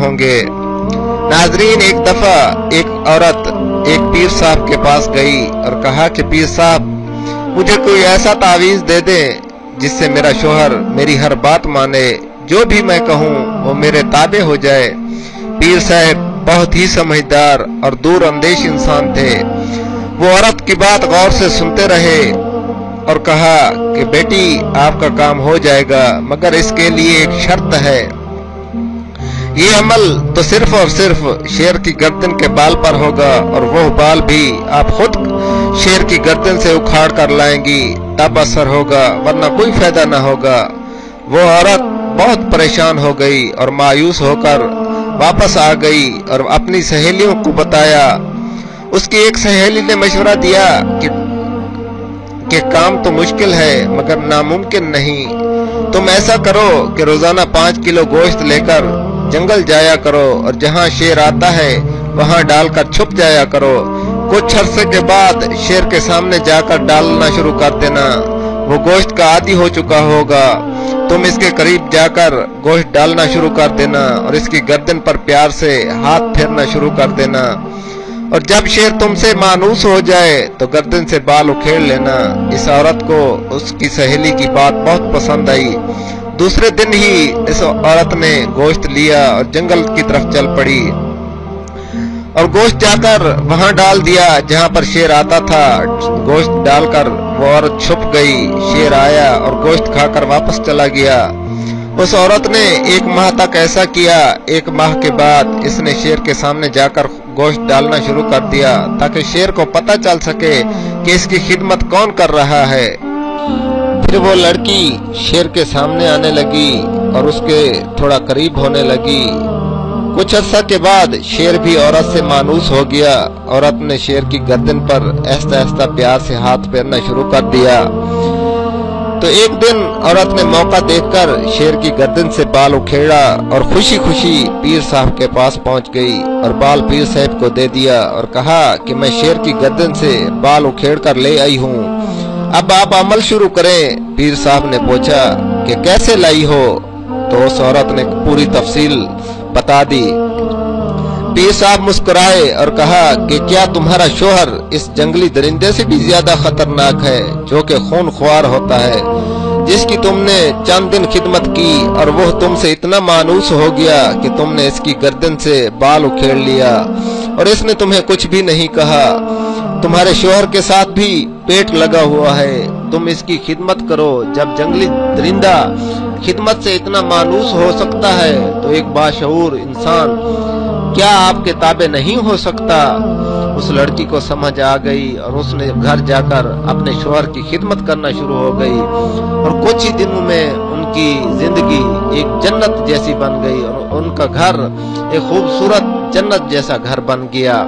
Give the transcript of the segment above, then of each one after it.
होंगे। नाजरीन, एक दफा एक औरत एक पीर साहब के पास गई और कहा कि पीर साहब, मुझे कोई ऐसा तावीज दे दे जिससे मेरा शोहर मेरी हर बात माने, जो भी मैं कहूँ वो मेरे ताबे हो जाए। पीर साहब बहुत ही समझदार और दूर अंदेश इंसान थे। वो औरत की बात गौर से सुनते रहे और कहा कि बेटी, आपका काम हो जाएगा, मगर इसके लिए एक शर्त है। ये अमल तो सिर्फ और सिर्फ शेर की गर्दन के बाल पर होगा, और वो बाल भी आप खुद शेर की गर्दन से उखाड़ कर लाएंगी, तब असर होगा, वरना कोई फायदा ना होगा। वो औरत बहुत परेशान हो गई और मायूस होकर वापस आ गई और अपनी सहेलियों को बताया। उसकी एक सहेली ने मशवरा दिया कि काम तो मुश्किल है मगर नामुमकिन नहीं। तुम ऐसा करो कि रोजाना 5 किलो गोश्त लेकर जंगल जाया करो और जहां शेर आता है वहां डालकर छुप जाया करो। कुछ अरसे के बाद शेर के सामने जाकर डालना शुरू कर देना। वो गोश्त का आदी हो चुका होगा। तुम इसके करीब जाकर गोश्त डालना शुरू कर देना और इसकी गर्दन पर प्यार से हाथ फेरना शुरू कर देना, और जब शेर तुमसे मानूस हो जाए तो गर्दन से बाल उखेड़ लेना। इस औरत को उसकी सहेली की बात बहुत पसंद आई। दूसरे दिन ही इस औरत ने गोश्त लिया और जंगल की तरफ चल पड़ी और गोश्त जाकर वहां डाल दिया जहां पर शेर आता था। गोश्त डालकर वो औरत छुप गई। शेर आया और गोश्त खाकर वापस चला गया। उस औरत ने 1 माह तक ऐसा किया। 1 माह के बाद इसने शेर के सामने जाकर गोश्त डालना शुरू कर दिया ताकि शेर को पता चल सके कि इसकी खिदमत कौन कर रहा है। फिर वो लड़की शेर के सामने आने लगी और उसके थोड़ा करीब होने लगी। कुछ अर्सा के बाद शेर भी औरत से मानूस हो गया। औरत ने शेर की गर्दन पर ऐसा ऐसा प्यार से हाथ फेरना शुरू कर दिया। तो एक दिन औरत ने मौका देखकर शेर की गर्दन से बाल उखेड़ा और खुशी खुशी पीर साहब के पास पहुंच गई और बाल पीर साहब को दे दिया और कहा कि मैं शेर की गर्दन से बाल उखेड़ कर ले आई हूँ, अब आप अमल शुरू करें। पीर साहब ने पूछा कि कैसे लाई हो, तो उस औरत ने पूरी तफसील बता दी। पीर साहब मुस्कुराए और कहा कि क्या तुम्हारा शोहर इस जंगली दरिंदे से भी ज्यादा खतरनाक है जो कि खून ख्वार होता है, जिसकी तुमने चंद दिन खिदमत की और वो तुमसे इतना मानूस हो गया कि तुमने इसकी गर्दन से बाल उखेड़ लिया और इसने तुम्हें कुछ भी नहीं कहा। तुम्हारे शोहर के साथ भी पेट लगा हुआ है, तुम इसकी खिदमत करो। जब जंगली दरिंदा खिदमत से इतना मानूस हो सकता है तो एक बाशऊर इंसान क्या आपके ताबे नहीं हो सकता। उस लड़की को समझ आ गई और उसने घर जाकर अपने शोहर की खिदमत करना शुरू हो गई और कुछ ही दिनों में उनकी जिंदगी एक जन्नत जैसी बन गई और उनका घर एक खूबसूरत जन्नत जैसा घर बन गया।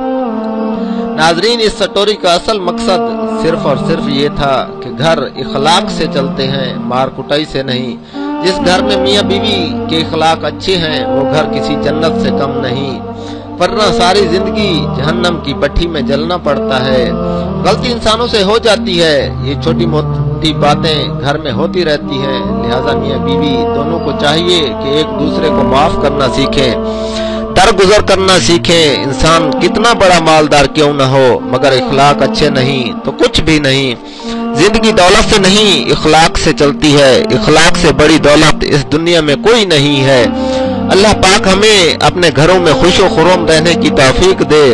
नाजरीन, इस स्टोरी का असल मकसद सिर्फ और सिर्फ ये था कि घर इखलाक से चलते हैं, मार कुटाई से नहीं। जिस घर में मियाँ बीवी के इखलाक अच्छे हैं वो घर किसी जन्नत से कम नहीं, वरना सारी जिंदगी जहन्नम की भट्ठी में जलना पड़ता है। गलती इंसानों से हो जाती है, ये छोटी मोटी बातें घर में होती रहती हैं, लिहाजा मियाँ बीवी दोनों को चाहिए कि एक दूसरे को माफ करना सीखें, दरगुजर करना सीखें। इंसान कितना बड़ा मालदार क्यों न हो, मगर इखलाक अच्छे नहीं तो कुछ भी नहीं। जिंदगी दौलत से नहीं इखलाक से चलती है। इखलाक से बड़ी दौलत इस दुनिया में कोई नहीं है। अल्लाह पाक हमें अपने घरों में खुशो खुर्रम रहने की तौफीक दे।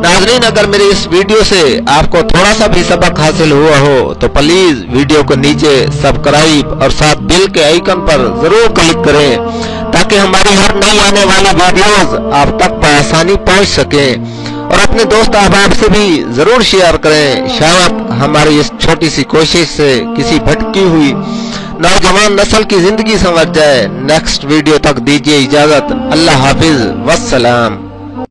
नाज़रीन, अगर मेरी इस वीडियो से आपको थोड़ा सा भी सबक हासिल हुआ हो तो प्लीज वीडियो को नीचे सब्सक्राइब और साथ बेल के आइकन पर जरूर क्लिक करें ताकि हमारी हर नई आने वाली वीडियोस आप तक बआसानी पहुंच सके, और अपने दोस्त अहबाब से भी जरूर शेयर करें। शायद हमारी इस छोटी सी कोशिश से किसी भटकी हुई नौजवान नस्ल की जिंदगी संवर जाए। नेक्स्ट वीडियो तक दीजिए इजाजत। अल्लाह हाफिज, वस्सलाम।